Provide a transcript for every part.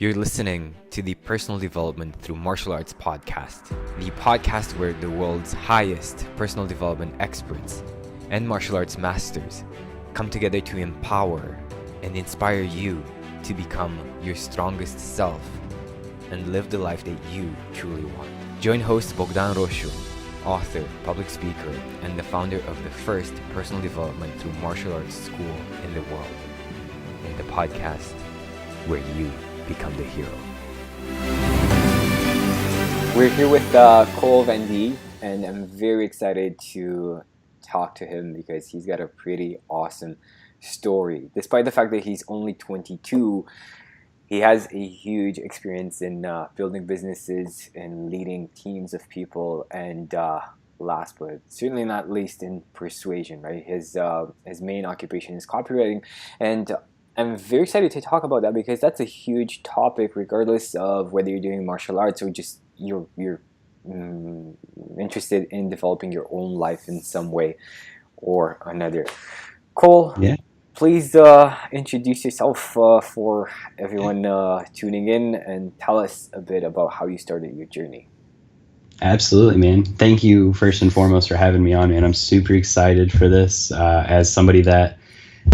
You're listening to the Personal Development Through Martial Arts podcast, the podcast where the world's highest personal development experts and martial arts masters come together to empower and inspire you to become your strongest self and live the life that you truly want. Join host Bogdan, Rosu, author, public speaker, and the founder of the first personal development through martial arts school in the world, in the podcast where you become the hero. We're here with Cole Vandee, and I'm very excited to talk to him because he's got a pretty awesome story. Despite the fact that he's only 22, he has a huge experience in building businesses and leading teams of people, and last but certainly not least in persuasion, right? His main occupation is copywriting, and I'm very excited to talk about that because that's a huge topic regardless of whether you're doing martial arts or just you're interested in developing your own life in some way or another. Cole, yeah. Please introduce yourself for everyone tuning in and tell us a bit about how you started your journey. Absolutely, man. Thank you first and foremost for having me on, man. I'm super excited for this as somebody that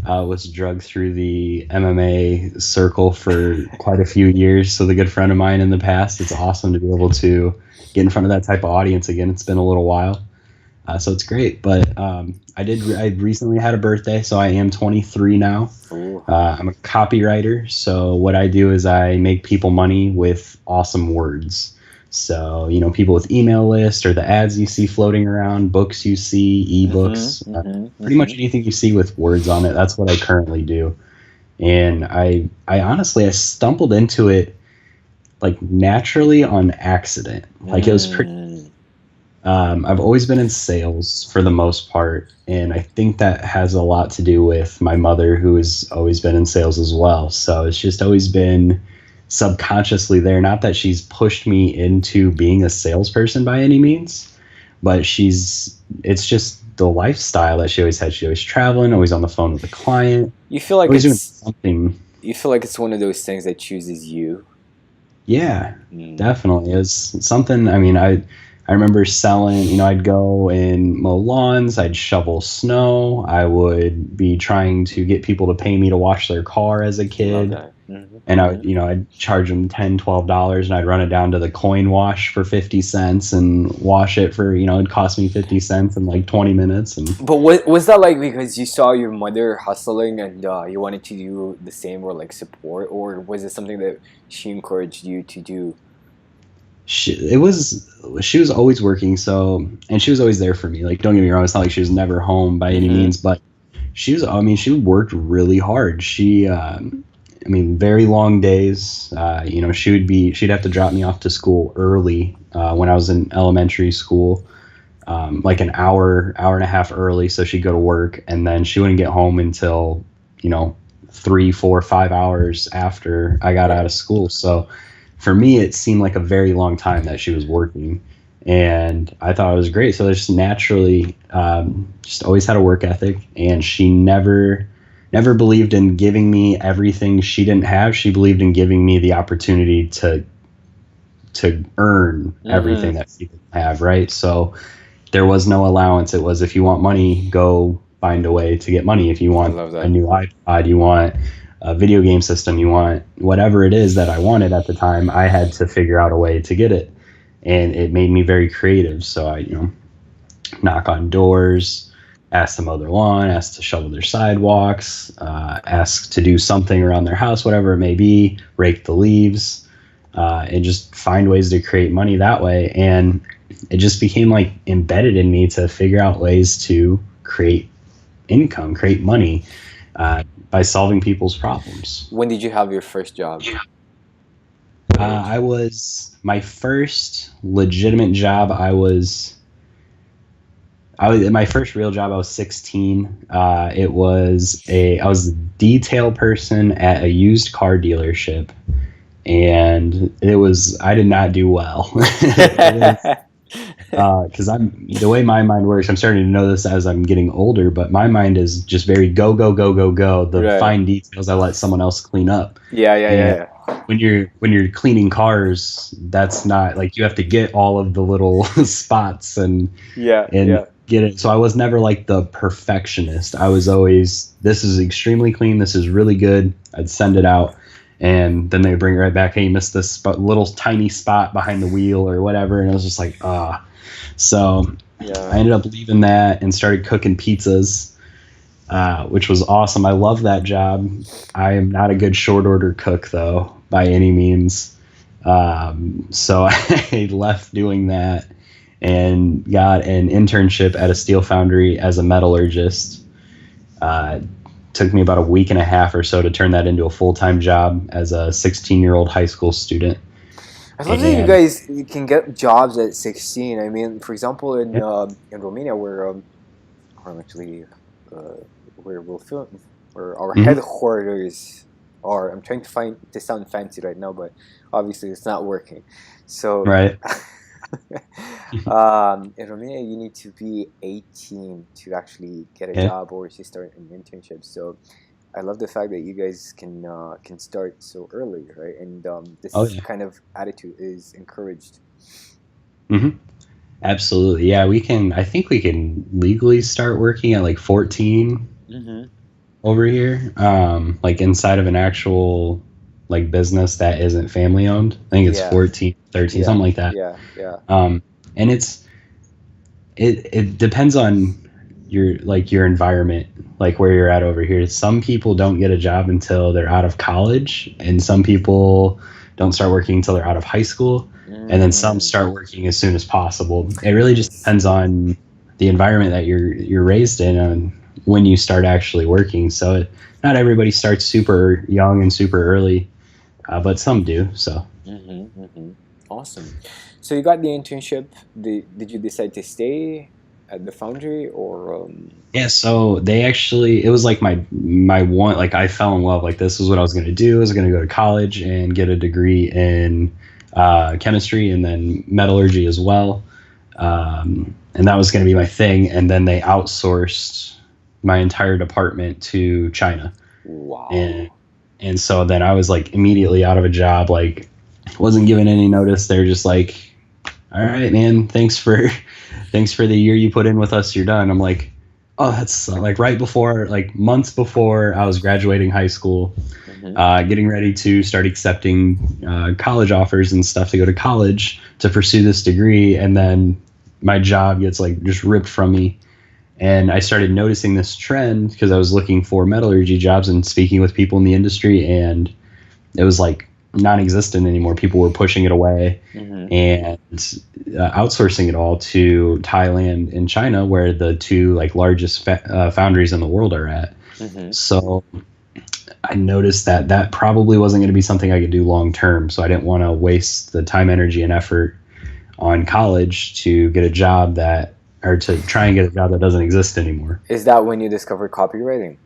was drugged through the MMA circle for quite a few years. So the good friend of mine in the past, it's awesome to be able to get in front of that type of audience again. It's been a little while. So it's great. But I recently had a birthday, so I am 23 now. I'm a copywriter. So what I do is I make people money with awesome words. So, people with email lists or the ads you see floating around, books you see, ebooks, pretty much anything you see with words on it. That's what I currently do. And I honestly stumbled into it like naturally on accident. Like it was pretty, I've always been in sales for the most part. And I think that has a lot to do with my mother, who has always been in sales as well. So it's just always been subconsciously there. Not that she's pushed me into being a salesperson by any means, but it's just the lifestyle that she always had. She's always traveling, always on the phone with a client. You feel like always doing something. You feel like it's one of those things that chooses you. Yeah, definitely. It's something. I mean, I remember selling, I'd go and mow lawns, I'd shovel snow, I would be trying to get people to pay me to wash their car as a kid. Okay. And I would, I'd charge them $10, $12, and I'd run it down to the coin wash for 50 cents and wash it for, it'd cost me 50 cents in like 20 minutes. But was that like because you saw your mother hustling and you wanted to do the same or like support, or was it something that she encouraged you to do? She was always working, and she was always there for me. Like, don't get me wrong, it's not like she was never home by any means, but she worked really hard. Very long days. She'd have to drop me off to school early when I was in elementary school, like an hour and a half early. So she'd go to work, and then she wouldn't get home until 3, 4, 5 hours after I got out of school. So for me, it seemed like a very long time that she was working, and I thought it was great. So I just naturally just always had a work ethic, and she never believed in giving me everything she didn't have. She believed in giving me the opportunity to earn everything that she didn't have, right? So there was no allowance. It was, if you want money, go find a way to get money. If you want a new iPod, you want a video game system, you want whatever it is that I wanted at the time, I had to figure out a way to get it. And it made me very creative. So I, knock on doors, ask to mow their lawn, ask to shovel their sidewalks, ask to do something around their house, whatever it may be, rake the leaves, and just find ways to create money that way. And it just became like embedded in me to figure out ways to create income, create money, by solving people's problems. When did you have your first job? My first legitimate job, my first real job, I was 16. I was a detail person at a used car dealership, and I did not do well. Because the way my mind works, I'm starting to know this as I'm getting older, but my mind is just very go. The fine details I let someone else clean up. Yeah. when you're cleaning cars, that's not like you have to get all of the little spots Yeah, and yeah. get it. So I was never like the perfectionist. I was always, this is extremely clean. This is really good. I'd send it out, and then they bring it right back. Hey, you missed this little tiny spot behind the wheel or whatever. And I was just like, ah. So Yeah. I ended up leaving that and started cooking pizzas, which was awesome. I love that job. I am not a good short order cook though, by any means. So I left doing that and got an internship at a steel foundry as a metallurgist. Took me about a week and a half or so to turn that into a full-time job as a 16-year-old high school student. I love that you can get jobs at 16. I mean, for example, in Romania, where I'm actually where we'll film, where our headquarters are. I'm trying to sound fancy right now, but obviously it's not working. So right. In Romania, you need to be 18 to actually get a job or to start an internship. So I love the fact that you guys can start so early, right? And this kind of attitude is encouraged. Absolutely, yeah. We can. I think we can legally start working at like 14 over here, like inside of an actual like business that isn't family owned. I think it's 14, 13, something like that. Yeah. And it depends on your environment, like where you're at over here. Some people don't get a job until they're out of college, and some people don't start working until they're out of high school, and then some start working as soon as possible. It really just depends on the environment that you're raised in and when you start actually working. So not everybody starts super young and super early, but some do. So Awesome. So you got the internship. Did you decide to stay at the foundry or? Yeah, so they actually, it was like my one, like I fell in love. Like this is what I was going to do. I was going to go to college and get a degree in chemistry and then metallurgy as well. And that was going to be my thing. And then they outsourced my entire department to China. Wow. And so then I was like immediately out of a job, like wasn't given any notice. They're just like, all right, man, thanks for the year you put in with us. You're done. I'm like, oh, that's like right before, like months before I was graduating high school, getting ready to start accepting college offers and stuff to go to college to pursue this degree. And then my job gets like just ripped from me. And I started noticing this trend because I was looking for metallurgy jobs and speaking with people in the industry, and it was like non-existent anymore. People were pushing it away and outsourcing it all to Thailand and China, where the two like largest foundries in the world are at. So I noticed that probably wasn't going to be something I could do long term. So I didn't want to waste the time, energy, and effort on college to get a job to try and get a job that doesn't exist anymore. Is that when you discovered copywriting?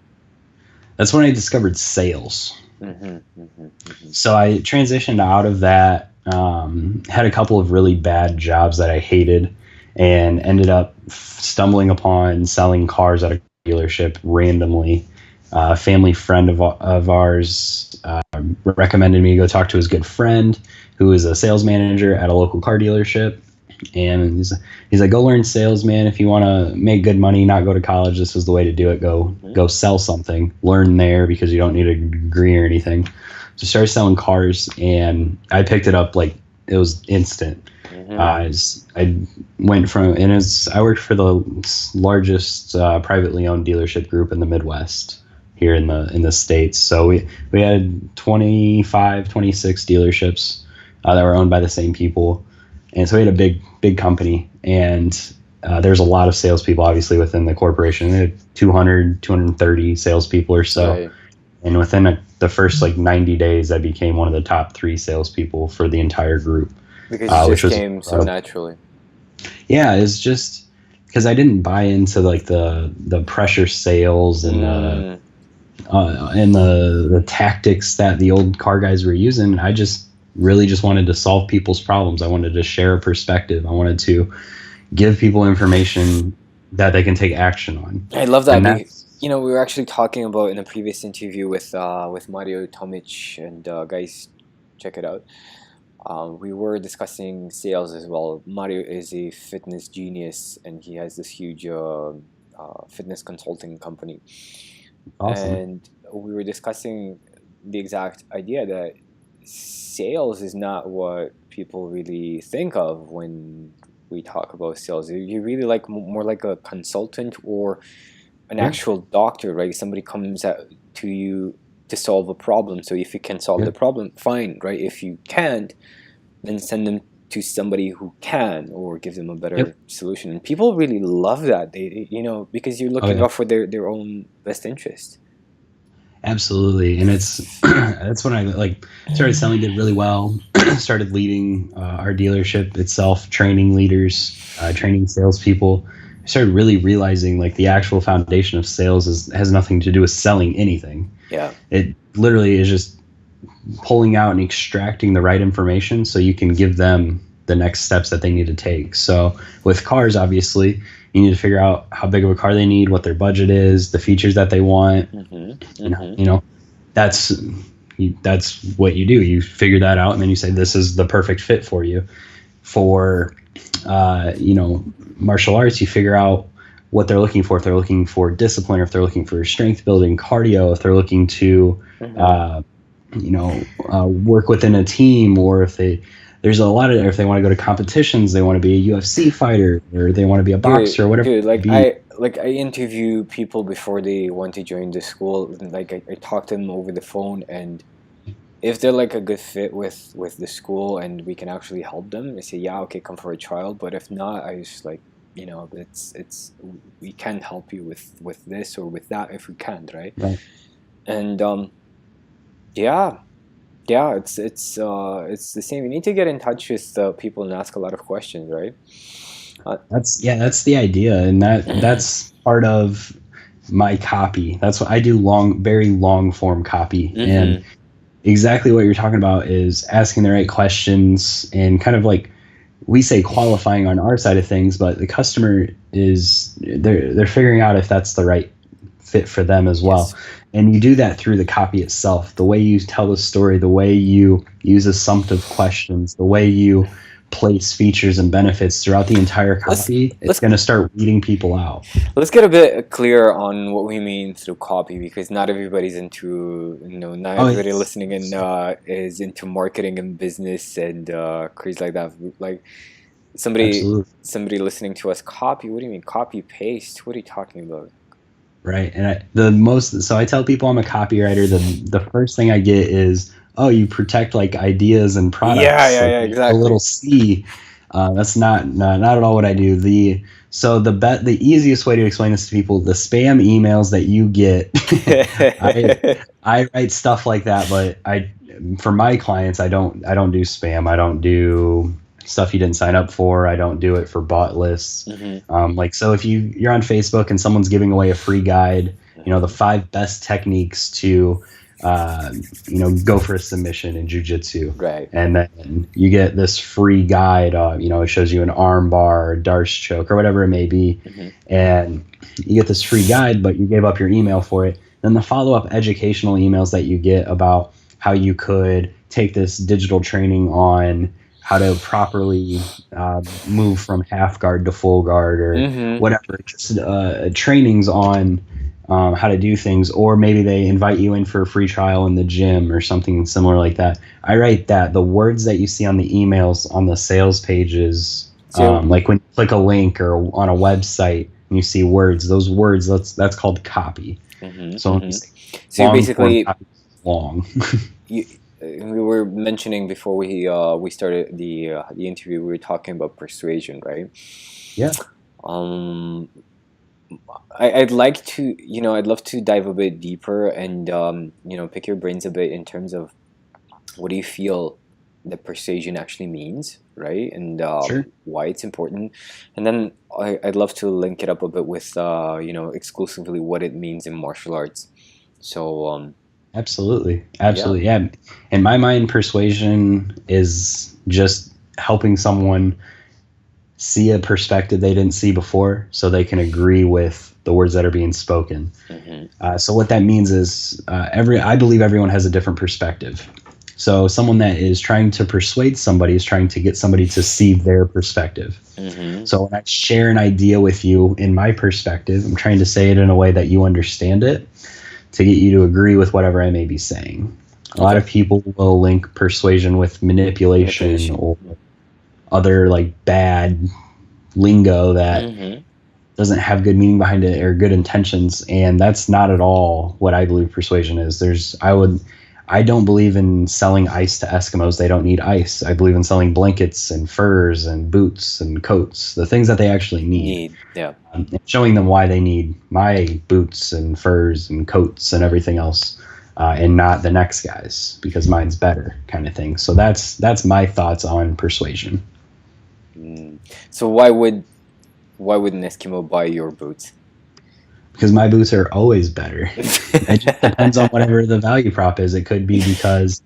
That's when I discovered sales. So I transitioned out of that, had a couple of really bad jobs that I hated, and ended up stumbling upon selling cars at a dealership randomly. A family friend of ours recommended me go talk to his good friend who is a sales manager at a local car dealership. And he's like, go learn sales, man. If you want to make good money, not go to college, this is the way to do it. Go sell something, learn there, because you don't need a degree or anything. So started selling cars, and I picked it up like it was instant. I went from, I worked for the largest privately owned dealership group in the Midwest here in the States. So we had 25, 26 dealerships that were owned by the same people. And so we had a big company, and there's a lot of salespeople, obviously, within the corporation. They had 200, 230 salespeople or so. Right. And within the first like 90 days, I became one of the top 3 salespeople for the entire group. Because you just came so naturally. Yeah, it's just because I didn't buy into like the pressure sales and the tactics that the old car guys were using. I just really just wanted to solve people's problems. I wanted to share a perspective. I wanted to give people information that they can take action on. I love that. We were actually talking about in a previous interview with Mario Tomic and guys check it out. We were discussing sales as well. Mario is a fitness genius, and he has this huge fitness consulting company. Awesome. And we were discussing the exact idea that sales is not what people really think of when we talk about sales. You really like more like a consultant or an Yeah. actual doctor, right? Somebody comes out to you to solve a problem. So if you can solve Yeah. the problem, fine, right? If you can't, then send them to somebody who can, or give them a better Yep. solution. And people really love that. Because you're Oh, looking yeah. out for their own best interest. Absolutely. And it's that's when I like started selling, did really well, started leading our dealership itself, training leaders, training salespeople. I started really realizing like the actual foundation of sales has nothing to do with selling anything. Yeah. It literally is just pulling out and extracting the right information so you can give them the next steps that they need to take. So with cars, obviously, you need to figure out how big of a car they need, what their budget is, the features that they want. You know, that's what you do. You figure that out, and then you say this is the perfect fit for you. For martial arts, you figure out what they're looking for. If they're looking for discipline, or if they're looking for strength building, cardio, if they're looking to work within a team, or if there's a lot of, if they want to go to competitions, they want to be a UFC fighter, or they want to be a boxer, or whatever. Dude, I interview people before they want to join the school. Like I talk to them over the phone, and if they're like a good fit with the school and we can actually help them, I say, yeah, okay, come for a trial. But if not, I just like, it's we can't help you with this or with that if we can't, right? Right. And yeah, it's the same. You need to get in touch with people and ask a lot of questions, right? That's the idea, and that's part of my copy. That's what I do, very long form copy. And exactly what you're talking about is asking the right questions, and kind of like we say qualifying on our side of things, but the customer they're figuring out if that's the right fit for them as well. Yes. And you do that through the copy itself, the way you tell the story, the way you use assumptive questions, the way you place features and benefits throughout the entire copy. It's going to start weeding people out. Let's get a bit clear on what we mean through copy, because not everybody's into, everybody listening in is into marketing and business and crazy like that. Like somebody listening to us, copy, what do you mean? Copy paste? What are you talking about? Right. And so I tell people I'm a copywriter. The first thing I get is, oh, you protect like ideas and products. Yeah, exactly. A little C. That's not at all what I do. The easiest way to explain this to people, the spam emails that you get, I write stuff like that, but for my clients, I don't do spam. I don't do stuff you didn't sign up for. I don't do it for bot lists. So if you're on Facebook and someone's giving away a free guide, the 5 best techniques to go for a submission in jiu-jitsu. Right. And then you get this free guide, it shows you an arm bar, Darce choke, or whatever it may be. And you get this free guide, but you gave up your email for it. Then the follow-up educational emails that you get about how you could take this digital training on how to properly move from half guard to full guard, or whatever, just trainings on how to do things, or maybe they invite you in for a free trial in the gym or something similar like that. I write that. The words that you see on the emails on the sales pages, like when you click a link or on a website and you see words, those words, that's called copy. So you basically long. We were mentioning before we started the interview, we were talking about persuasion, right? Yeah. I'd like to, I'd love to dive a bit deeper and, pick your brains a bit in terms of what do you feel that persuasion actually means, right? And Sure. Why it's important. And then I'd love to link it up a bit with, exclusively what it means in martial arts. So, Absolutely. Yeah. In my mind, persuasion is just helping someone see a perspective they didn't see before, so they can agree with the words that are being spoken. So what that means is I believe everyone has a different perspective. So someone that is trying to persuade somebody is trying to get somebody to see their perspective. Mm-hmm. So when I share an idea with you in my perspective, I'm trying to say it in a way that you understand it to get you to agree with whatever I may be saying. A lot of people will link persuasion with manipulation or other like bad lingo that doesn't have good meaning behind it or good intentions, and that's not at all what I believe persuasion is. I don't believe in selling ice to Eskimos. They don't need ice. I believe in selling blankets and furs and boots and coats, the things that they actually need. Yeah. And showing them why they need my boots and furs and coats and everything else, and not the next guy's because mine's better, kind of thing. So that's my thoughts on persuasion. So why would an Eskimo buy your boots? Because my boots are always better. It just depends on whatever the value prop is. It could be because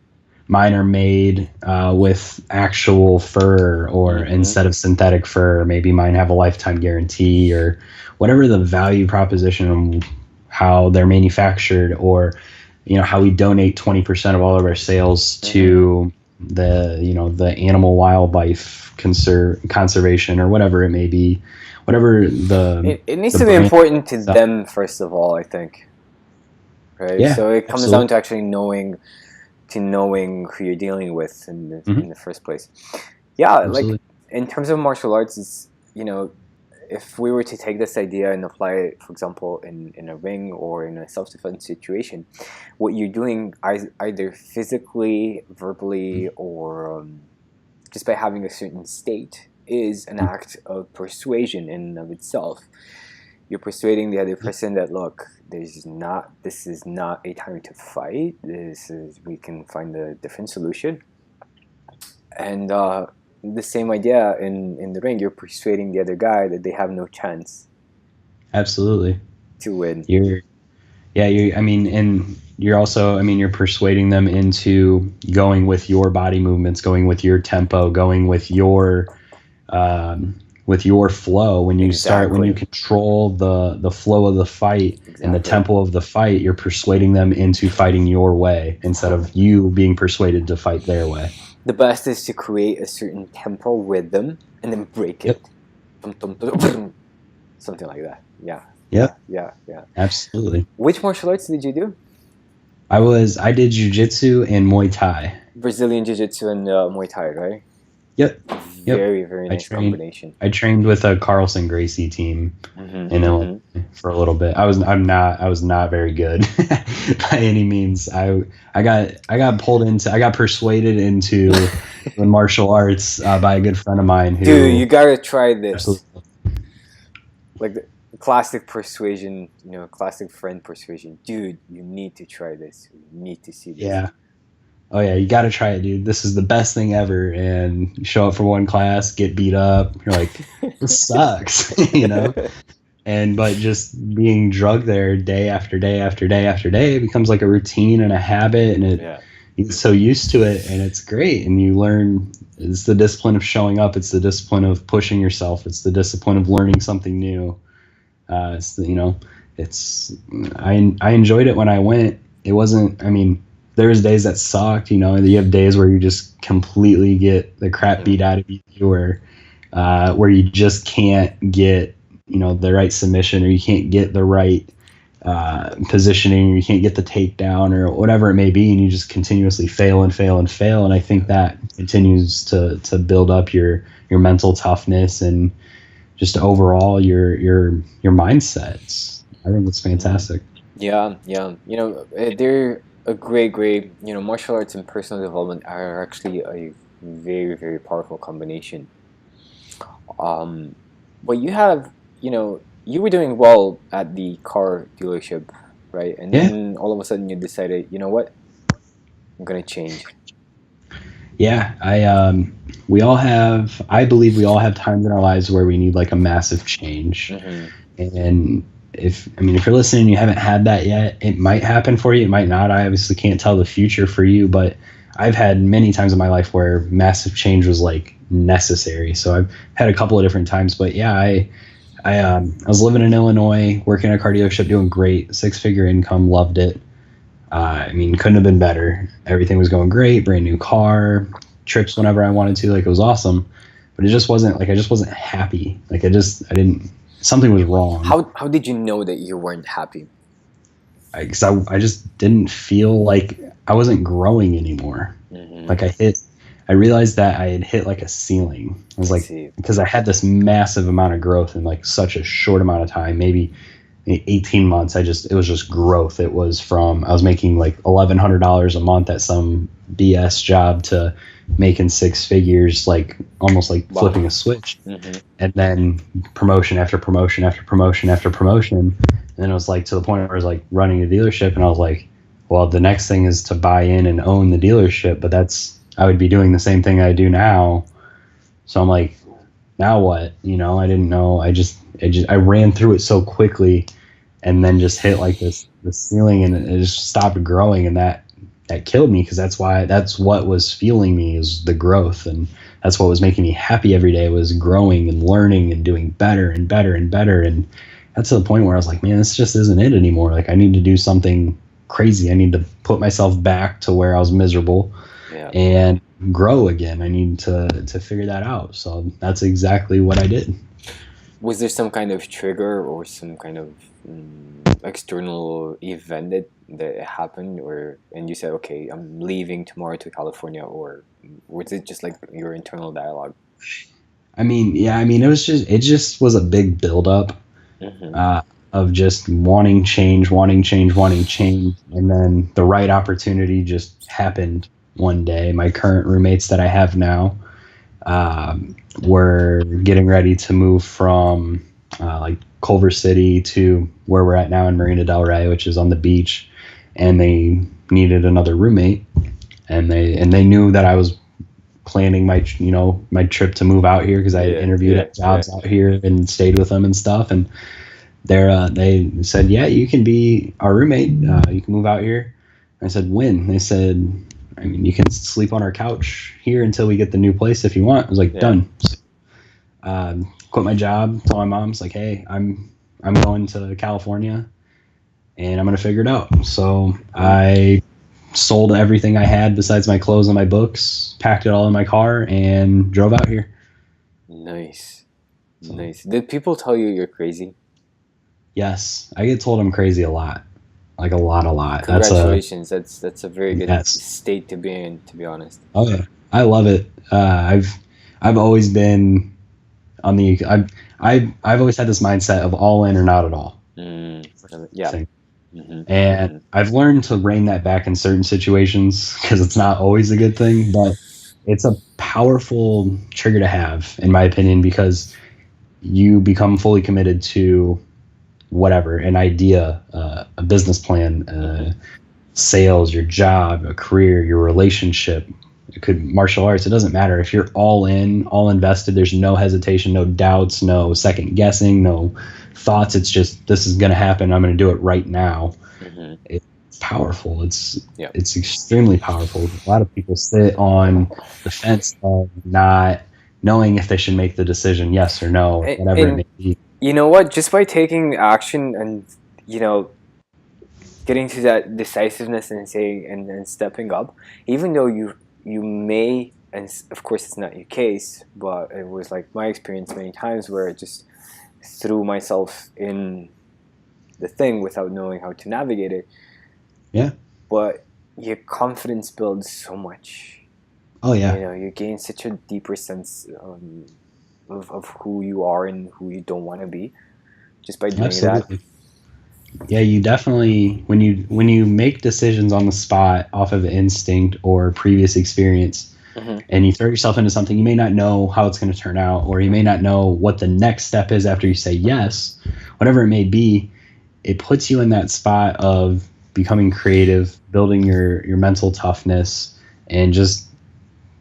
mine are made with actual fur or instead of synthetic fur. Maybe mine have a lifetime guarantee or whatever the value proposition, how they're manufactured, or how we donate 20% of all of our sales to the animal wildlife conservation or whatever it may be. Whatever it needs to be important to them first of all, I think. Right? Yeah, so it comes down to actually knowing who you're dealing with in the first place. Yeah, absolutely. Like in terms of martial arts, it's if we were to take this idea and apply it, for example, in a ring or in a self-defense situation, what you're doing either physically, verbally, or just by having a certain state is an act of persuasion in and of itself. You're persuading the other person that, look, this is not a time to fight. We can find a different solution. And the same idea in the ring, you're persuading the other guy that they have no chance. Absolutely. To win. You're persuading them into going with your body movements, going with your tempo, going with your flow. When you when you control the flow of the fight and the tempo of the fight, you're persuading them into fighting your way instead of you being persuaded to fight their way. The best is to create a certain tempo rhythm and then break it. Something like that. Yeah. Yeah. Absolutely. Which martial arts did you do? I did jiu-jitsu and Muay Thai. Brazilian jiu-jitsu and Muay Thai, right? Yep. Very, very nice combination. I trained with a Carlson Gracie team in Illinois for a little bit. I was not very good by any means. I got persuaded into the martial arts by a good friend of mine. Dude, you gotta try this. Absolutely. Like the classic persuasion, classic friend persuasion. Dude, you need to try this. You need to see this. Yeah. Oh yeah, you got to try it, dude. This is the best thing ever. And you show up for one class, get beat up. You're like, this sucks, but just being drugged there day after day after day after day, it becomes like a routine and a habit, and you get so used to it, and it's great. And you learn, it's the discipline of showing up. It's the discipline of pushing yourself. It's the discipline of learning something new. I enjoyed it when I went. It wasn't, there was days that sucked, you have days where you just completely get the crap beat out of you, or where you just can't get, the right submission, or you can't get the right positioning, or you can't get the takedown, or whatever it may be, and you just continuously fail and fail and fail. And I think that continues to build up your mental toughness and just overall your mindsets. I think it's fantastic. Yeah. They're a great, martial arts and personal development are actually a very, very powerful combination. But you have, you were doing well at the car dealership, right? And then all of a sudden you decided, you know what, I'm gonna change. Yeah, I believe we all have times in our lives where we need like a massive change. And if you're listening and you haven't had that yet, it might happen for you, it might not. I obviously can't tell the future for you, but I've had many times in my life where massive change was like necessary. So I've had a couple of different times, but yeah, I was living in Illinois, working at a car dealership, doing great, 6-figure income, loved it. I mean, couldn't have been better. Everything was going great. Brand new car, trips whenever I wanted to. Like, it was awesome. But it just wasn't like I just wasn't happy. Like I didn't. Something was wrong. How did you know that you weren't happy? Because I just didn't feel like I wasn't growing anymore. Mm-hmm. Like I realized that I had hit like a ceiling. I was like, because I had this massive amount of growth in like such a short amount of time, maybe 18 months. It was just growth. It was from, I was making like $1,100 a month at some BS job to making six figures, like almost like flipping a switch. Mm-hmm. And then promotion after promotion after promotion after promotion. And then it was like to the point where I was like running a dealership, and I was like, well, the next thing is to buy in and own the dealership, but I would be doing the same thing I do now. So I'm like, now what? You know, I didn't know. I ran through it so quickly, and then just hit like the ceiling, and it just stopped growing, and that killed me, because that's what was fueling me, is the growth, and that's what was making me happy every day, was growing and learning and doing better and better and better. And that's to the point where I was like, man, this just isn't it anymore. Like, I need to do something crazy. I need to put myself back to where I was miserable and grow again. I need to figure that out. So that's exactly what I did. Was there some kind of trigger or some kind of external event that happened, and you said, okay, I'm leaving tomorrow to California, or was it just like your internal dialogue? I mean, it just was a big buildup of just wanting change, and then the right opportunity just happened one day. My current roommates that I have now were getting ready to move from like Culver City to where we're at now in Marina Del Rey, which is on the beach, and they needed another roommate, and they knew that I was planning my trip to move out here, because I had interviewed at jobs out here and stayed with them and stuff, and they said, yeah, you can be our roommate, you can move out here. I said, when? They said, I mean, you can sleep on our couch here until we get the new place if you want. I was like, done. Quit my job, told my mom, it's like, hey, I'm going to California and I'm going to figure it out. So I sold everything I had besides my clothes and my books, packed it all in my car, and drove out here. Nice. Did people tell you you're crazy? Yes, I get told I'm crazy a lot. Like a lot. Congratulations. That's a very good state to be in, to be honest. Oh yeah, I love it. I've always been on the I've always had this mindset of all in or not at all. And I've learned to rein that back in certain situations, because it's not always a good thing, but it's a powerful trigger to have, in my opinion, because you become fully committed to whatever, an idea, a business plan, sales, your job, a career, your relationship. It could martial arts. It doesn't matter. If you're all in, all invested, there's no hesitation, no doubts, no second guessing, no thoughts. It's just, this is going to happen. I'm going to do it right now. It's powerful. It's extremely powerful. A lot of people sit on the fence of not knowing if they should make the decision, yes or no, or whatever it may be. You know what? Just by taking action and, getting to that decisiveness and saying and stepping up, even though you may, and of course it's not your case, but it was like my experience many times where I just threw myself in the thing without knowing how to navigate it. Yeah. But your confidence builds so much. Oh yeah. You gain such a deeper sense of who you are and who you don't want to be, just by doing that. Yeah, you definitely, when you make decisions on the spot off of instinct or previous experience, and you throw yourself into something, you may not know how it's going to turn out, or you may not know what the next step is after you say yes, whatever it may be. It puts you in that spot of becoming creative, building your mental toughness, and just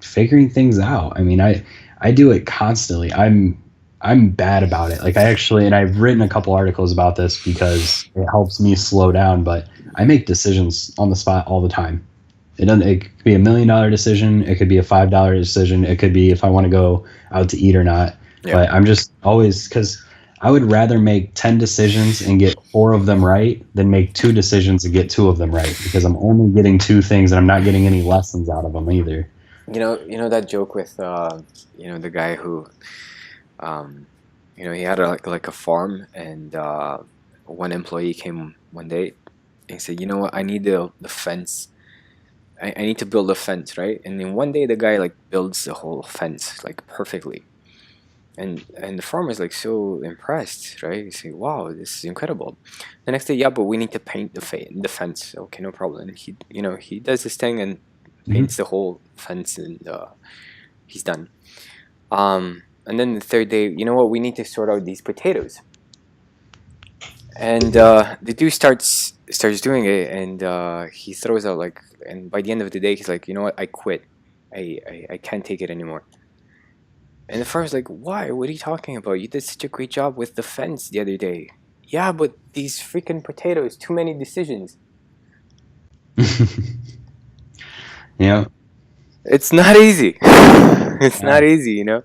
figuring things out. I mean, I do it constantly. I'm bad about it. Like and I've written a couple articles about this because it helps me slow down, but I make decisions on the spot all the time. It could be $1 million decision. It could be a $5 decision. It could be if I want to go out to eat or not. Yeah. But I'm just always, because I would rather make 10 decisions and get 4 of them right than make 2 decisions and get 2 of them right, because I'm only getting 2 things and I'm not getting any lessons out of them either. You know that joke with the guy who he had like a farm, and one employee came one day and he said, you know what, I need the fence. I need to build a fence, right? And then one day the guy like builds the whole fence like perfectly. And the farmer's like so impressed, right? He's like, wow, this is incredible. The next day, yeah, but we need to paint the fence. Okay, no problem. And he does this thing and paints the whole fence, and he's done. And then the third day, you know what? We need to sort out these potatoes. And the dude starts doing it, and he throws out like. And by the end of the day, he's like, you know what? I quit. I can't take it anymore. And the farmer's like, why? What are you talking about? You did such a great job with the fence the other day. Yeah, but these freaking potatoes, too many decisions. Yeah. It's not easy. It's not easy, you know?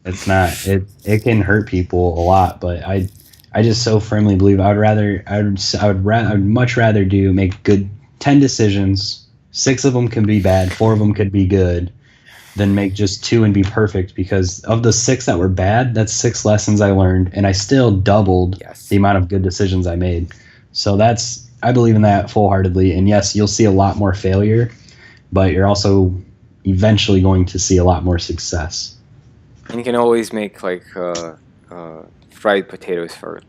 It's not. It can hurt people a lot, but I just so firmly believe I would much rather make good 10 decisions. 6 of them can be bad, 4 of them could be good, than make just 2 and be perfect, because of the 6 that were bad, that's 6 lessons I learned, and I still doubled the amount of good decisions I made. So I believe in that full-heartedly, and yes, you'll see a lot more failure, but you're also eventually going to see a lot more success. And you can always make like fried potatoes for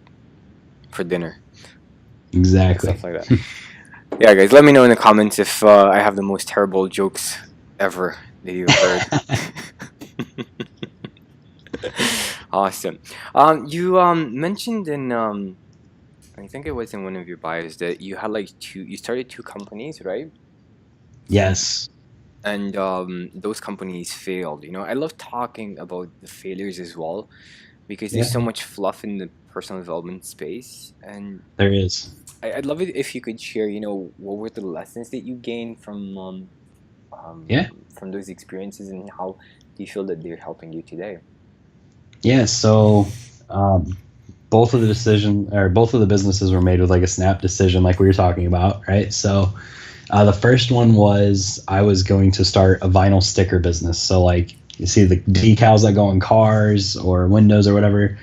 dinner. Exactly. Stuff like that. Yeah, guys, let me know in the comments if I have the most terrible jokes ever that you've heard. Awesome. You mentioned in I think it was in one of your bios that you had you started 2 companies, right? Yes. And those companies failed. I love talking about the failures as well, because there's so much fluff in the personal development space, and there is. I'd love it if you could share, what were the lessons that you gained from those experiences, and how do you feel that they're helping you today? Yeah, so both of the businesses were made with like a snap decision, like we were talking about, right? So the first one was I was going to start a vinyl sticker business. So like you see the decals that go on cars or windows or whatever.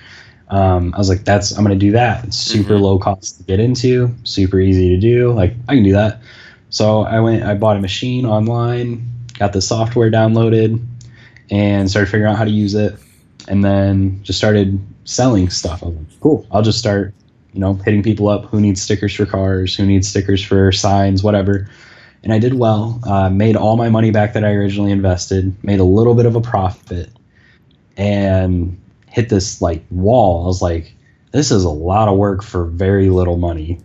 I was like, I'm going to do that. It's super low cost to get into, super easy to do. Like, I can do that. So I bought a machine online, got the software downloaded, and started figuring out how to use it. And then just started selling stuff. I was like, cool, I'll just start, hitting people up who needs stickers for cars, who needs stickers for signs, whatever. And I did well, made all my money back that I originally invested, made a little bit of a profit, and hit this like wall. I was like, this is a lot of work for very little money.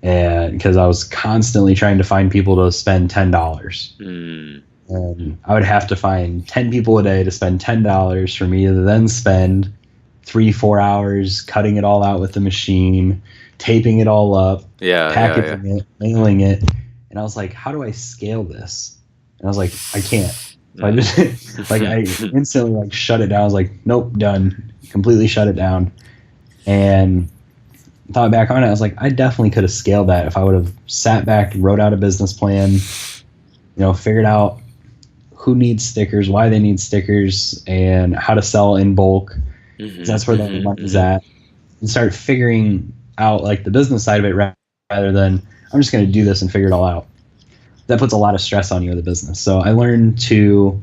And because I was constantly trying to find people to spend $10. And I would have to find 10 people a day to spend $10 for me to then spend 3-4 hours cutting it all out with the machine, taping it all up, packaging it, mailing it. And I was like, how do I scale this? And I was like, I can't. So I just I instantly shut it down. I was like, nope, done. Completely shut it down. And thought back on it, I was like, I definitely could have scaled that if I would have sat back, wrote out a business plan, figured out who needs stickers, why they need stickers, and how to sell in bulk. That's where the money is at. And start figuring out like the business side of it rather than I'm just going to do this and figure it all out. That puts a lot of stress on you as a business. So I learned to,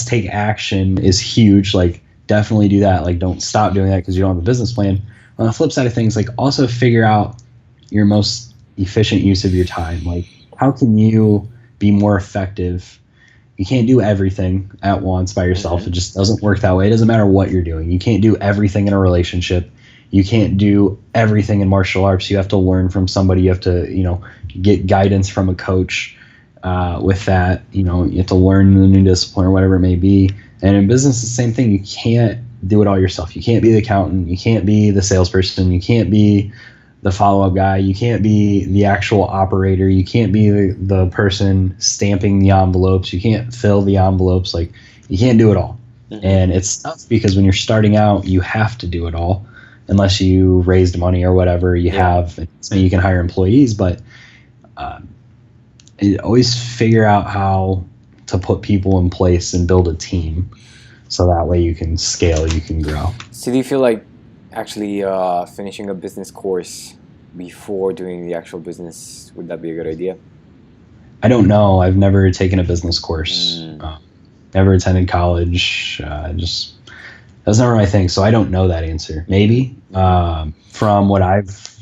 take action is huge. Like, definitely do that. Like, don't stop doing that because you don't have a business plan. On the flip side of things, like, also figure out your most efficient use of your time. Like, how can you be more effective? You can't do everything at once by yourself. It just doesn't work that way. It doesn't matter what you're doing. You can't do everything in a relationship. You can't do everything in martial arts. You have to learn from somebody. You have to, get guidance from a coach with that. You have to learn the new discipline or whatever it may be. And in business, it's the same thing. You can't do it all yourself. You can't be the accountant. You can't be the salesperson. You can't be the follow-up guy. You can't be the actual operator. You can't be the person stamping the envelopes. You can't fill the envelopes. Like, you can't do it all. And it's tough because when you're starting out, you have to do it all. unless you raised money or whatever you have, so you can hire employees. But always figure out how to put people in place and build a team, so that way you can scale, you can grow. So do you feel like actually finishing a business course before doing the actual business, would that be a good idea? I don't know. I've never taken a business course. Never attended college. Just that was never my thing. So I don't know that answer. Maybe from what I've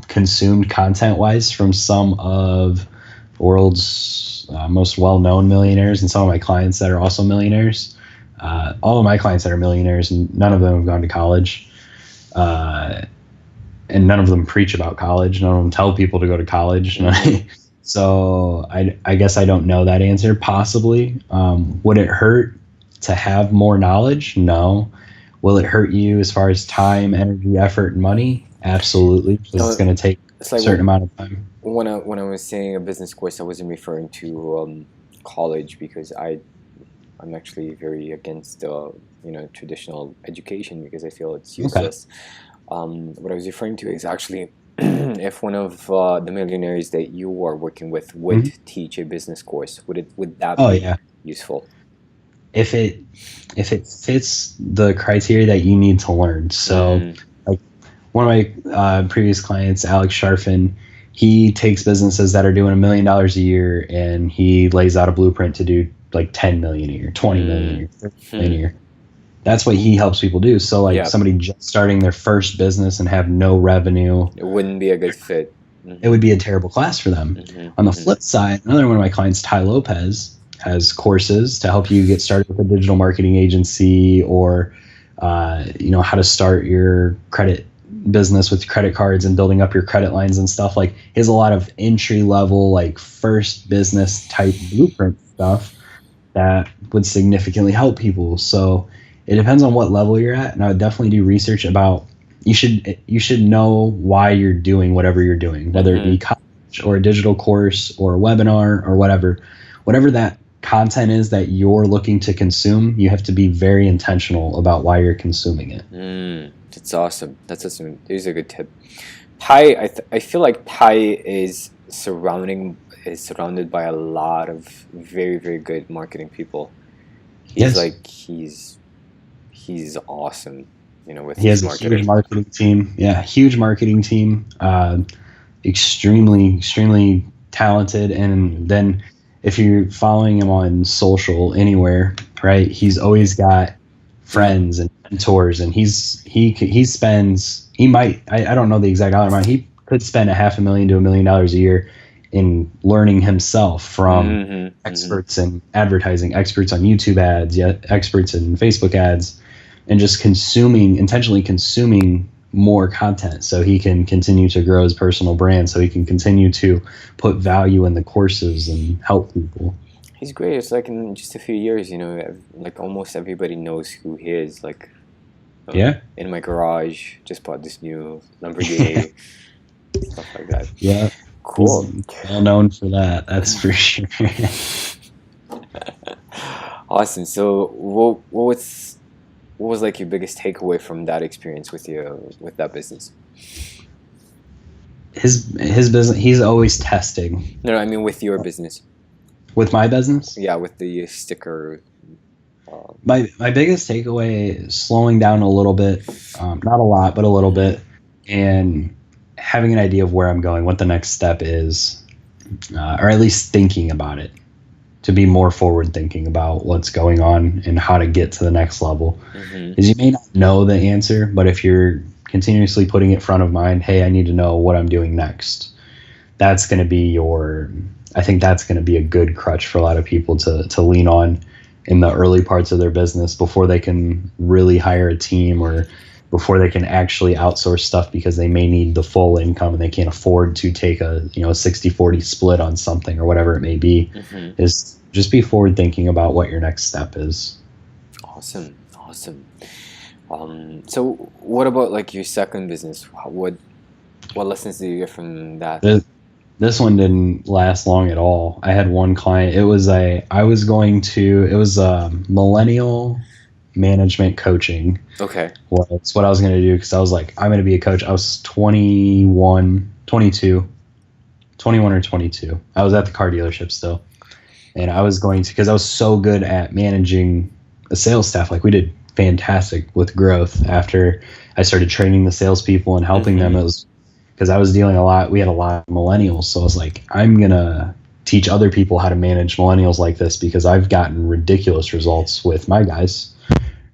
consumed content-wise from some of the world's most well-known millionaires and some of my clients that are also millionaires. All of my clients that are millionaires, and none of them have gone to college. And none of them preach about college. None of them tell people to go to college. So I guess I don't know that answer. Possibly. Would it hurt to have more knowledge? No. Will it hurt you as far as time, energy, effort, and money? Absolutely. It's going to take a certain amount of time. When I was saying a business course, I wasn't referring to college, because I'm actually very against traditional education, because I feel it's useless. Okay. What I was referring to is actually if one of the millionaires that you are working with would teach a business course, would that be useful? If it fits the criteria that you need to learn. So like one of my previous clients, Alex Sharfin, he takes businesses that are doing $1 million a year, and he lays out a blueprint to do like 10 million a year, 20 million a year, 30 million a year. That's what he helps people do. So like somebody just starting their first business and have no revenue, it wouldn't be a good fit. It would be a terrible class for them. On the flip side, another one of my clients, Ty Lopez, has courses to help you get started with a digital marketing agency, or how to start your credit business with credit cards and building up your credit lines and stuff. Like, he has a lot of entry level, like first business type blueprint stuff that would significantly help people. So it depends on what level you're at, and I would definitely do research about. You should know why you're doing whatever you're doing, whether it be college or a digital course or a webinar or whatever that content is that you're looking to consume. You have to be very intentional about why you're consuming it. That's awesome. That's awesome. There's a good tip. Ty, I feel like Ty is surrounded by a lot of very, very good marketing people. He's awesome. With he has marketing. A huge marketing team. Yeah, huge marketing team. Extremely, extremely talented. And then if you're following him on social anywhere, right, he's always got friends and mentors, and he might, I don't know the exact dollar amount, he could spend $500,000 to $1 million a year in learning himself from experts in advertising, experts on YouTube ads, experts in Facebook ads, and just intentionally consuming more content so he can continue to grow his personal brand, so he can continue to put value in the courses and help people. He's great. It's like in just a few years, like almost everybody knows who he is. Like, in my garage, just bought this new Lamborghini, stuff like that. Yeah, cool. He's well known for that. That's for sure. Awesome. So, what was like your biggest takeaway from that experience with that business? His business. He's always testing. No, I mean with your business. With my business? Yeah, with the sticker. My biggest takeaway is slowing down a little bit, not a lot, but a little bit, and having an idea of where I'm going, what the next step is, or at least thinking about it, to be more forward thinking about what's going on and how to get to the next level. Because you may not know the answer, but if you're continuously putting it front of mind, hey, I need to know what I'm doing next, that's going to be I think that's going to be a good crutch for a lot of people to lean on in the early parts of their business before they can really hire a team, or before they can actually outsource stuff, because they may need the full income and they can't afford to take a 60-40 split on something or whatever it may be. Is just be forward thinking about what your next step is. Awesome. So what about like your second business? What lessons did you get from that? This one didn't last long at all. I had one client. It was a millennial management coaching. Okay. Well, that's what I was going to do because I was like, I'm going to be a coach. I was 21 or 22. I was at the car dealership still. And I was going to, because I was so good at managing a sales staff. Like, we did fantastic with growth after I started training the salespeople and helping them. It was because I was dealing we had a lot of millennials. So I was like, I'm going to teach other people how to manage millennials like this because I've gotten ridiculous results with my guys,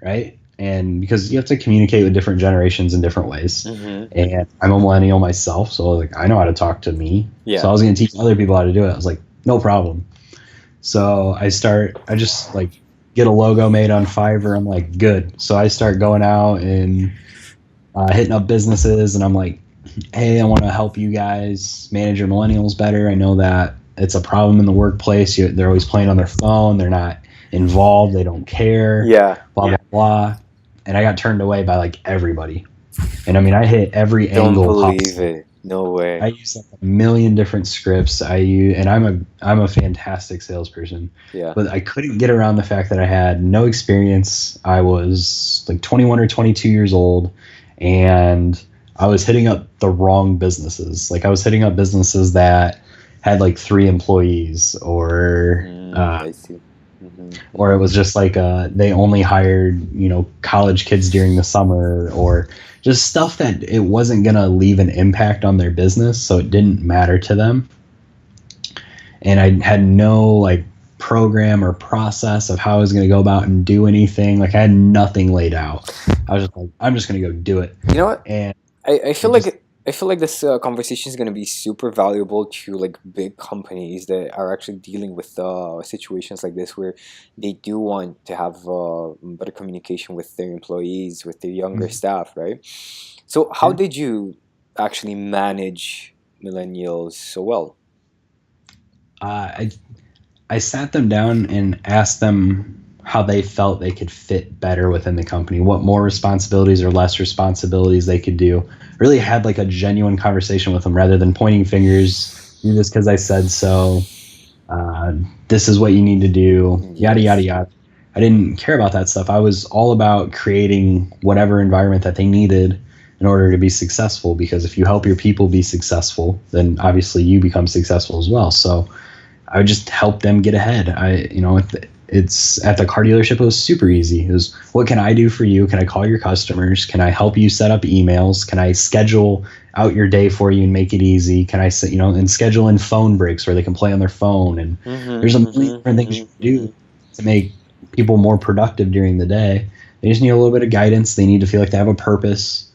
right? And because you have to communicate with different generations in different ways. And I'm a millennial myself, so like I know how to talk to me. Yeah. So I was going to teach other people how to do it. I was like, no problem. So I just like get a logo made on Fiverr. I'm like, good. So I start going out and hitting up businesses, and I'm like, hey, I want to help you guys manage your millennials better. I know that it's a problem in the workplace. They're always playing on their phone. They're not involved. They don't care. Yeah. Blah, blah, blah. And I got turned away by like everybody. And I mean, I hit every angle. Don't believe it. No way. I use like a million different scripts. And I'm a fantastic salesperson. Yeah. But I couldn't get around the fact that I had no experience. I was like 21 or 22 years old, and I was hitting up the wrong businesses. Like, I was hitting up businesses that had like 3 employees, or I see. or it was just like they only hired, college kids during the summer, or just stuff that it wasn't going to leave an impact on their business, so it didn't matter to them. And I had no like program or process of how I was going to go about and do anything. Like, I had nothing laid out. I was just like, I'm just going to go do it. You know what? And I feel like this conversation is going to be super valuable to like big companies that are actually dealing with situations like this, where they do want to have better communication with their employees, with their younger staff, right? So how did you actually manage millennials so well? I sat them down and asked them how they felt they could fit better within the company, what more responsibilities or less responsibilities they could do. Really had like a genuine conversation with them rather than pointing fingers. Do this because I said so. This is what you need to do. Yada, yada, yada. I didn't care about that stuff. I was all about creating whatever environment that they needed in order to be successful, because if you help your people be successful, then obviously you become successful as well. So I would just help them get ahead. It's at the car dealership. It was super easy. It was, what can I do for you? Can I call your customers? Can I help you set up emails? Can I schedule out your day for you and make it easy? Can I say, and schedule in phone breaks where they can play on their phone? And there's a million different things you can do to make people more productive during the day. They just need a little bit of guidance. They need to feel like they have a purpose.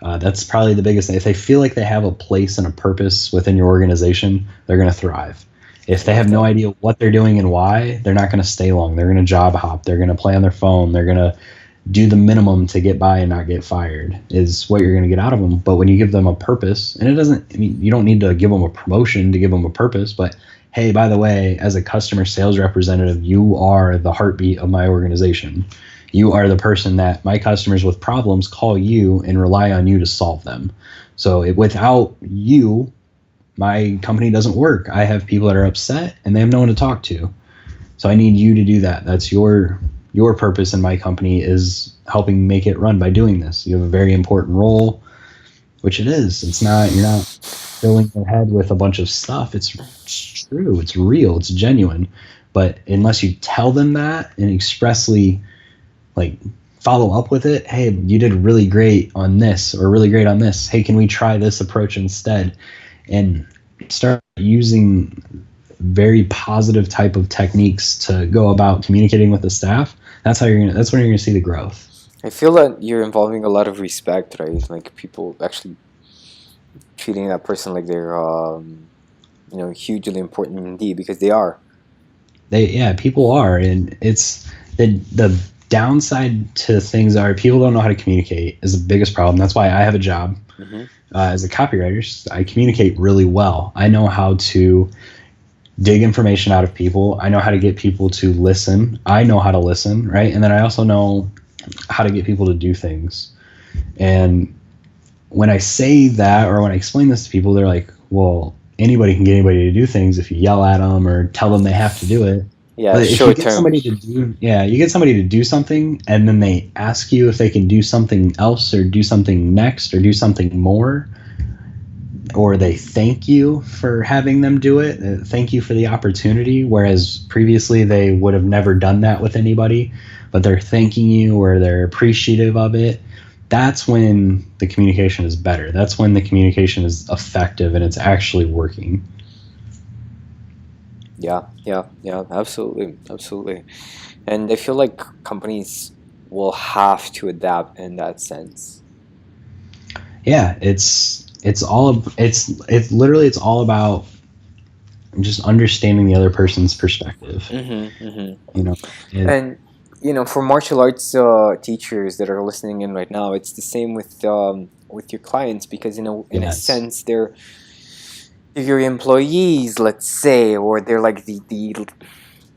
That's probably the biggest thing. If they feel like they have a place and a purpose within your organization, they're going to thrive. If they have no idea what they're doing and why, they're not going to stay long. They're going to job hop. They're going to play on their phone. They're going to do the minimum to get by and not get fired is what you're going to get out of them. But when you give them a purpose, and you don't need to give them a promotion to give them a purpose, but hey, by the way, as a customer sales representative, you are the heartbeat of my organization. You are the person that my customers with problems call you and rely on you to solve them. So without you, my company doesn't work. I have people that are upset and they have no one to talk to. So I need you to do that. That's your purpose in my company, is helping make it run by doing this. You have a very important role, which it is. You're not filling your head with a bunch of stuff. It's true. It's real. It's genuine. But unless you tell them that and expressly like follow up with it, hey, you did really great on this, or really great on this. Hey, can we try this approach instead? And start using very positive type of techniques to go about communicating with the staff. That's when you're gonna see the growth. I feel that you're involving a lot of respect, right? Like, people actually treating that person like they're hugely important indeed, because they are. People are, and it's the downside to things are people don't know how to communicate is the biggest problem. That's why I have a job. As a copywriter, I communicate really well. I know how to dig information out of people. I know how to get people to listen. I know how to listen, right? And then I also know how to get people to do things. And when I say that, or when I explain this to people, they're like, well, anybody can get anybody to do things if you yell at them or tell them they have to do it. Yeah, But if you short get term. somebody to do, yeah, you get somebody to do something, and then they ask you if they can do something else, or do something next, or do something more, or they thank you for having them do it, thank you for the opportunity, whereas previously they would have never done that with anybody, but they're thanking you or they're appreciative of it. That's when the communication is better. That's when the communication is effective and it's actually working. Yeah, yeah, yeah, absolutely, absolutely. And I feel like companies will have to adapt in that sense. Yeah, it's literally it's all about just understanding the other person's perspective. Mm-hmm, mm-hmm. You know, it, And for martial arts teachers that are listening in right now, it's the same with your clients, because in a yes, sense they're your employees, let's say, or they're like they're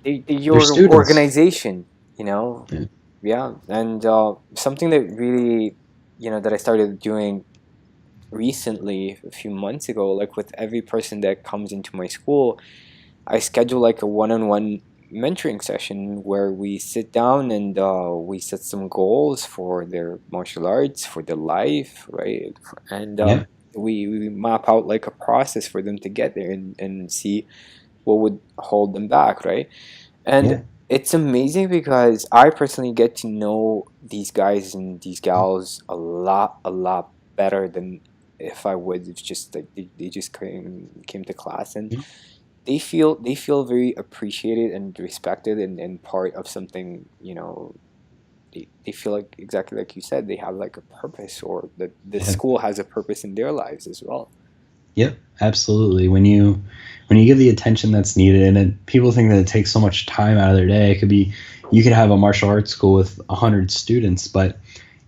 they're your students. organization. You know, Yeah. yeah. And something that really that I started doing recently, a few months ago, like with every person that comes into my school, I schedule like a one-on-one mentoring session where we sit down and we set some goals for their martial arts, for their life, right? And Yeah. we map out like a process for them to get there, and see what would hold them back, right? And Yeah. it's amazing because I personally get to know these guys and these gals a lot better than if I would have just like they just came to class, and Yeah. they feel very appreciated and respected, and part of something. They feel like, exactly like you said, they have like a purpose, or that the Yeah. school has a purpose in their lives as well. Yep, absolutely. When you give the attention that's needed, and people think that it takes so much time out of their day. It could be you could have a martial arts school with 100 students, but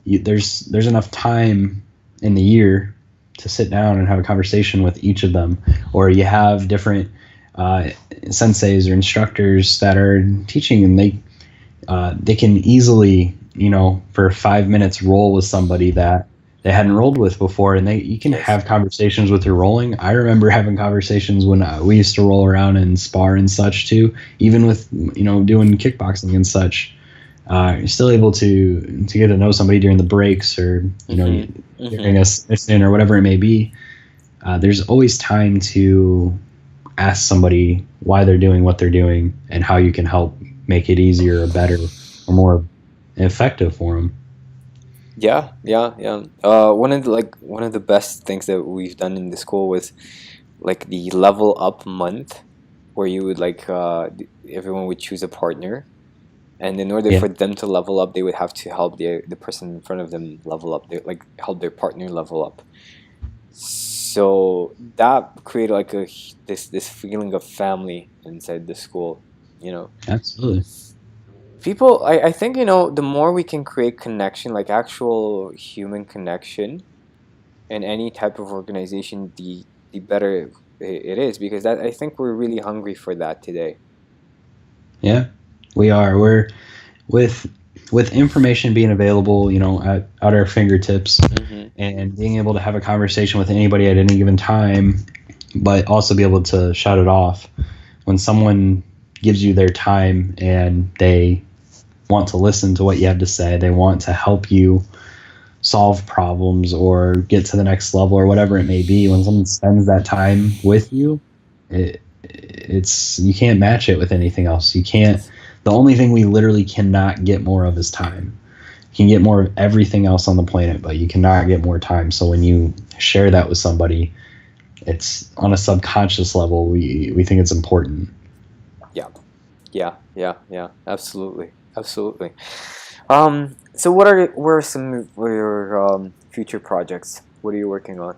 there's enough time in the year to sit down and have a conversation with each of them, or you have different senseis or instructors that are teaching, and they can easily, for 5 minutes roll with somebody that they hadn't rolled with before, and you can Yes. have conversations with your rolling. I remember having conversations when we used to roll around and spar and such too, even with doing kickboxing and such. You're still able to get to know somebody during the breaks, or Mm-hmm. during Mm-hmm. a session or whatever it may be. There's always time to ask somebody why they're doing what they're doing and how you can help make it easier or better or more effective for them. Yeah, yeah, yeah. One of the best things that we've done in the school was like the level up month, where you would everyone would choose a partner, and in order Yeah. for them to level up, they would have to help the person in front of them level up. They like help their partner level up. So that created like this feeling of family inside the school. You know, Absolutely. people. I think the more we can create connection, like actual human connection, in any type of organization, the better it is, because that I think we're really hungry for that today. Yeah, we are. We're with information being available, at our fingertips, Mm-hmm. and being able to have a conversation with anybody at any given time, but also be able to shut it off when someone gives you their time and they want to listen to what you have to say. They want to help you solve problems or get to the next level or whatever it may be. When someone spends that time with you, it's you can't match it with anything else. You can't. The only thing we literally cannot get more of is time. You can get more of everything else on the planet, but you cannot get more time. So when you share that with somebody, it's on a subconscious level. We think it's important. Yeah, yeah, yeah, yeah. Absolutely, absolutely. So what are some of your future projects? What are you working on?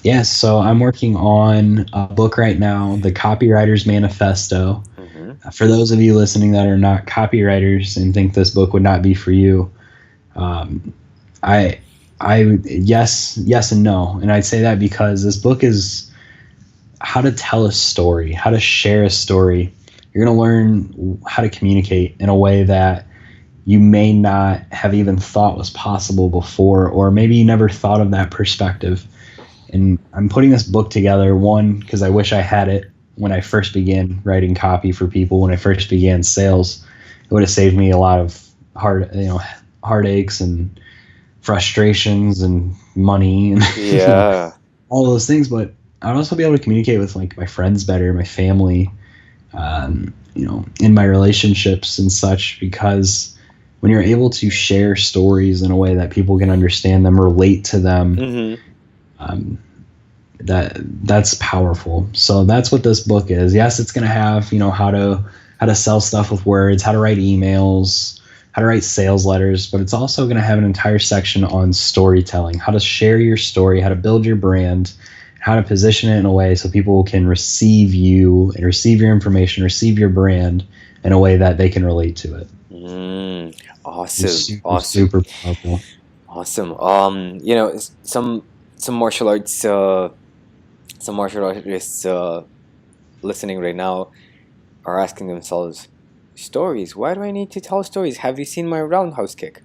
Yes, so I'm working on a book right now, The Copywriter's Manifesto. Mm-hmm. For those of you listening that are not copywriters and think this book would not be for you, um, I, yes and no, and I'd say that because this book is how to tell a story, how to share a story. You're going to learn how to communicate in a way that you may not have even thought was possible before, or maybe you never thought of that perspective. And I'm putting this book together, one, because I wish I had it when I first began writing copy for people, when I first began sales. It would have saved me a lot of heartaches and frustrations and money and Yeah. all those things. But I'd also be able to communicate with like my friends better, my family, in my relationships and such, because when you're able to share stories in a way that people can understand them, relate to them, Mm-hmm. That's powerful. So that's what this book is. Yes, it's going to have, how to sell stuff with words, how to write emails, how to write sales letters, but it's also going to have an entire section on storytelling, how to share your story, how to build your brand, how to position it in a way so people can receive you and receive your information, receive your brand in a way that they can relate to it. Awesome. Super, super powerful. Awesome. Some martial arts artists listening right now are asking themselves, stories, why do I need to tell stories? Have you seen my roundhouse kick?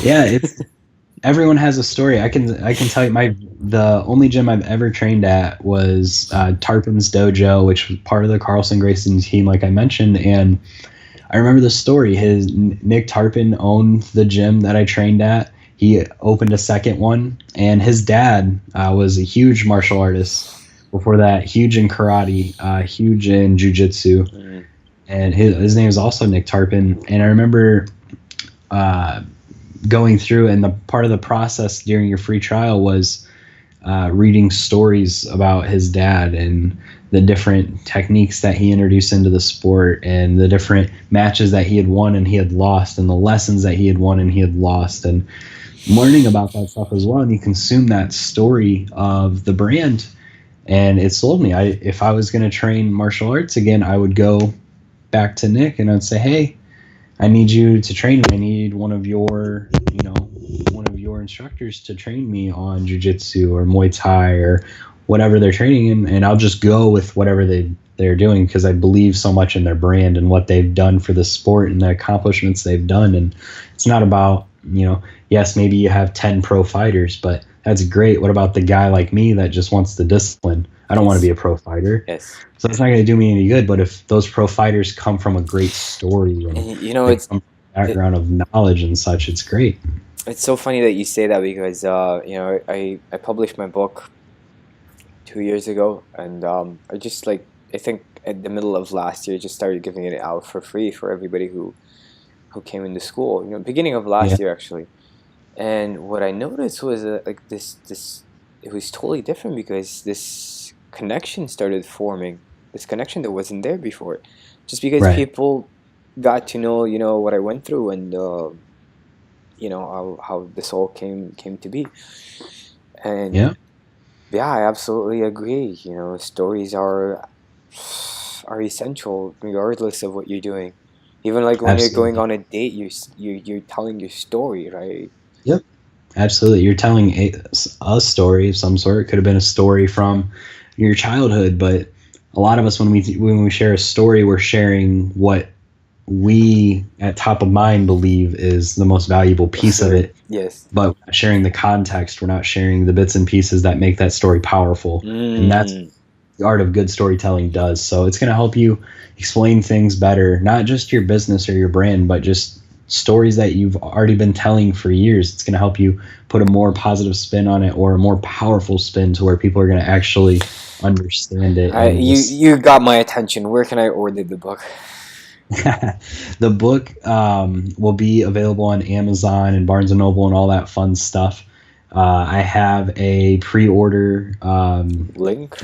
Yeah, everyone has a story. I can tell you, the only gym I've ever trained at was Tarpons Dojo, which was part of the Carlson Grayson team, like I mentioned. And I remember the story. Nick Tarpon owned the gym that I trained at. He opened a second one, and his dad was a huge martial artist. Before that, huge in karate, huge in jujitsu, and his name is also Nick Tarpon. And I remember going through, and the part of the process during your free trial was reading stories about his dad and the different techniques that he introduced into the sport, and the different matches that he had won and he had lost, and the lessons that he had won and he had lost, and learning about that stuff as well. And you consume that story of the brand, and it sold me. If I was going to train martial arts again, I would go back to Nick and I'd say, hey, I need you to train me. I need one of your instructors to train me on jiu-jitsu or Muay Thai or whatever they're training in, and I'll just go with whatever they're doing, because I believe so much in their brand and what they've done for the sport and the accomplishments they've done. And it's not about, yes, maybe you have 10 pro fighters, but that's great. What about the guy like me that just wants the discipline? I don't want to be a pro fighter. Yes. So it's not going to do me any good. But if those pro fighters come from a great story and it's come from a background of knowledge and such, it's great. It's so funny that you say that, because I published my book 2 years ago, and I think at the middle of last year, just started giving it out for free for everybody who came into school. Beginning of last year actually. And what I noticed was this it was totally different, because this connection started forming. This connection that wasn't there before, just because people got to know what I went through, and how this all came to be. And yeah, I absolutely agree. Stories are essential regardless of what you're doing. Even like when you're going on a date, you're telling your story, right? Yep, absolutely. You're telling a story of some sort. It could have been a story from your childhood, but a lot of us, when we share a story, we're sharing what we at top of mind believe is the most valuable piece of it. Yes. But we're not sharing the context. We're not sharing the bits and pieces that make that story powerful. And that's what the art of good storytelling does. So it's going to help you explain things better, not just your business or your brand, but just stories that you've already been telling for years. It's going to help you put a more positive spin on it, or a more powerful spin to where people are going to actually understand it. You got my attention. Where can I order the book? The book will be available on Amazon and Barnes & Noble and all that fun stuff. I have a pre-order link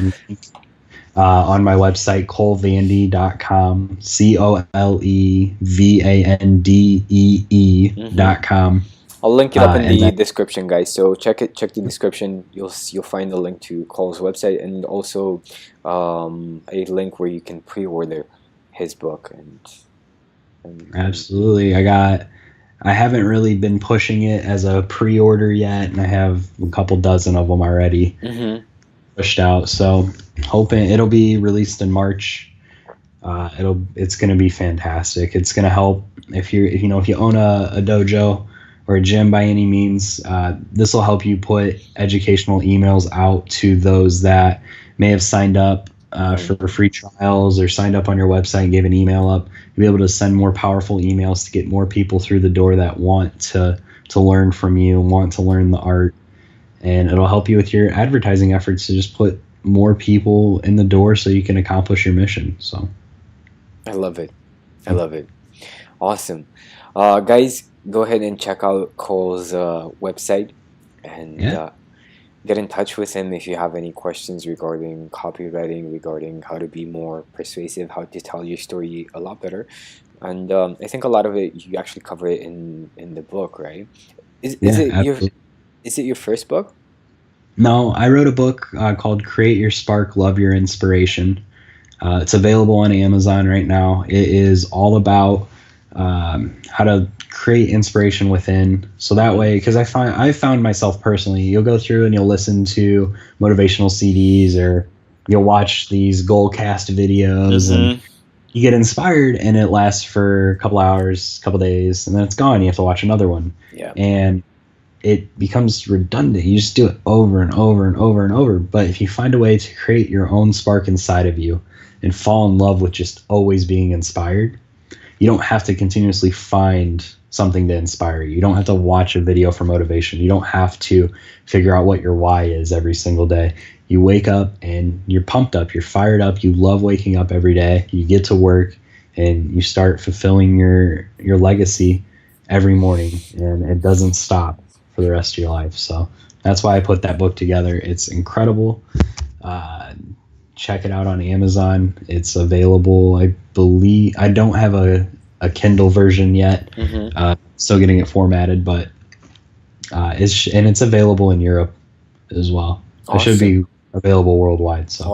on my website, colevandee.com, COLEVANDEE.com. I'll link it up in the description, guys. So check the description. You'll find the link to Cole's website, and also a link where you can pre-order his book. And absolutely. I haven't really been pushing it as a pre-order yet, and I have a couple dozen of them already pushed out. So hoping it'll be released in March. It's going to be fantastic. It's going to help if you own a dojo or a gym by any means. This will help you put educational emails out to those that may have signed up for free trials or signed up on your website and gave an email up, you'll be able to send more powerful emails to get more people through the door that want to learn from you and want to learn the art. And it'll help you with your advertising efforts to just put more people in the door so you can accomplish your mission. So I love it. I love it. Awesome. Guys, go ahead and check out Cole's website and get in touch with him if you have any questions regarding copywriting, regarding how to be more persuasive, how to tell your story a lot better. And I think a lot of it you actually cover it in the book, right? Is it your first book? No, I wrote a book called Create Your Spark, Love Your Inspiration. It's available on Amazon right now. It is all about how to create inspiration within. So that way, because I found myself personally, you'll go through and you'll listen to motivational CDs or you'll watch these Goalcast videos and you get inspired and it lasts for a couple hours, a couple days, and then it's gone. You have to watch another one. Yeah. And it becomes redundant. You just do it over and over and over and over. But if you find a way to create your own spark inside of you and fall in love with just always being inspired, you don't have to continuously find something to inspire you. You don't have to watch a video for motivation. You don't have to figure out what your why is every single day. You wake up and you're pumped up, you're fired up, you love waking up every day, you get to work and you start fulfilling your legacy every morning, and it doesn't stop for the rest of your life. So that's why I put that book together. It's incredible. Check it out on Amazon. It's available. I believe I don't have a Kindle version yet. Still getting it formatted, but it's available in Europe as well. Awesome. It should be available worldwide. So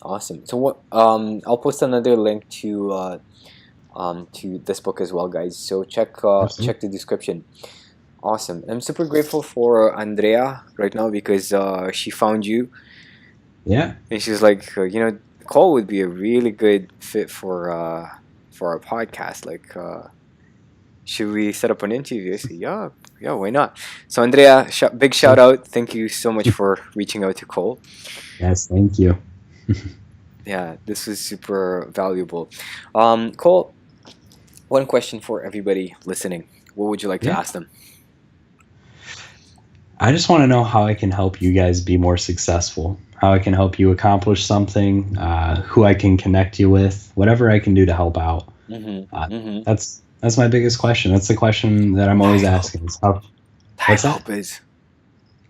awesome. So what? I'll post another link to this book as well, guys. So check the description. Awesome. I'm super grateful for Andrea right now because she found you. Yeah. And she's like, Cole would be a really good fit for our podcast. Like, should we set up an interview? I said, yeah, why not? So Andrea, big shout out. Thank you so much for reaching out to Cole. Yes, thank you. Yeah, this was super valuable. Cole, one question for everybody listening. What would you like to ask them? I just want to know how I can help you guys be more successful, how I can help you accomplish something, who I can connect you with, whatever I can do to help out. That's my biggest question. That's the question that I'm always asking. What's that? Lopez.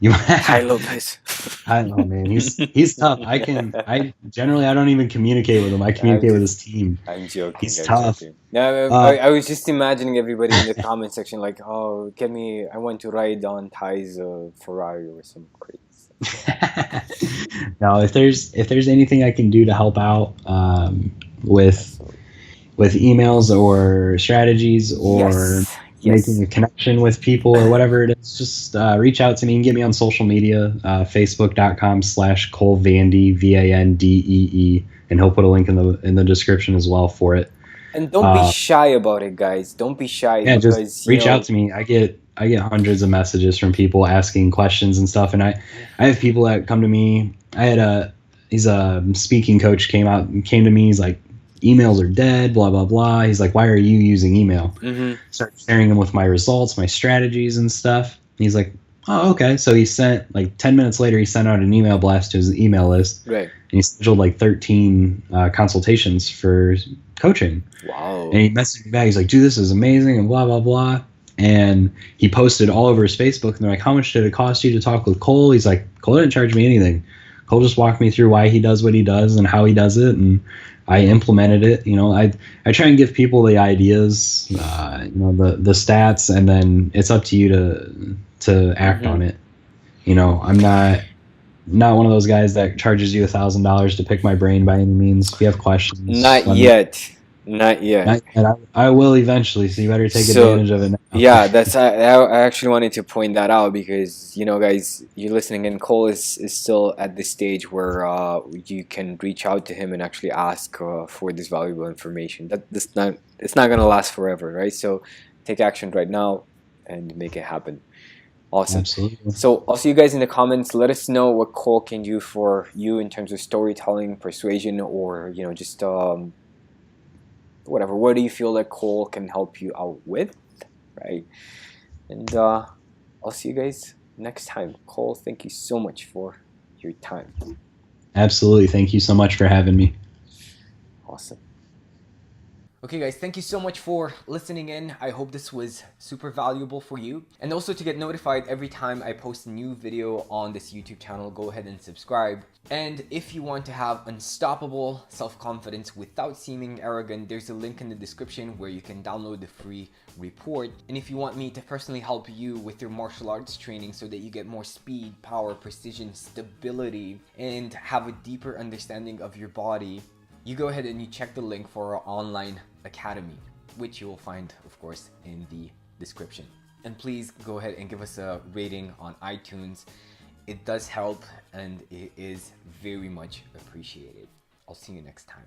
Ty Lopez. I know, man. He's tough. I don't even communicate with him. I communicate with his team. I'm joking. He's tough. No, I was just imagining everybody in the comment section like, oh, I want to ride on Ty's Ferrari or some crazy. No, if there's anything I can do to help out with emails or strategies or making a connection with people or whatever it is, just reach out to me and get me on social media, facebook.com/Cole Vandee, Vandee, and he'll put a link in the description as well for it. And don't be shy about it, guys. Don't be shy. Yeah, just reach out to me. I get hundreds of messages from people asking questions and stuff, and I have people that come to me. He's a speaking coach, came to me. He's like, emails are dead, blah, blah, blah. He's like, why are you using email? Start sharing him with my results, my strategies and stuff. He's like, oh, okay. So he sent, like 10 minutes later, he sent out an email blast to his email list. Right. And he scheduled like 13 consultations for coaching. Wow. And he messaged me back. He's like, dude, this is amazing and blah, blah, blah. And he posted all over his Facebook. And they're like, how much did it cost you to talk with Cole? He's like, Cole didn't charge me anything. Cole just walked me through why he does what he does and how he does it. And I implemented it. I try and give people the ideas, the stats, and then it's up to you to act on it. I'm not one of those guys that charges you $1,000 to pick my brain by any means. If you have questions, Not yet. I will eventually, so you better take advantage of it now. Yeah, I actually wanted to point that out because, guys, you're listening, and Cole is still at the stage where you can reach out to him and actually ask for this valuable information. It's not going to last forever, right? So take action right now and make it happen. Awesome. Absolutely. So I'll see you guys in the comments. Let us know what Cole can do for you in terms of storytelling, persuasion, or just whatever. What do you feel like Cole can help you out with, right? And I'll see you guys next time. Cole, thank you so much for your time. Absolutely. Thank you so much for having me. Awesome. Okay guys, thank you so much for listening in. I hope this was super valuable for you. And also, to get notified every time I post a new video on this YouTube channel, go ahead and subscribe. And if you want to have unstoppable self-confidence without seeming arrogant, there's a link in the description where you can download the free report. And if you want me to personally help you with your martial arts training so that you get more speed, power, precision, stability, and have a deeper understanding of your body, you go ahead and you check the link for our online academy, which you will find, of course, in the description. And please go ahead and give us a rating on iTunes. It does help and it is very much appreciated. I'll see you next time.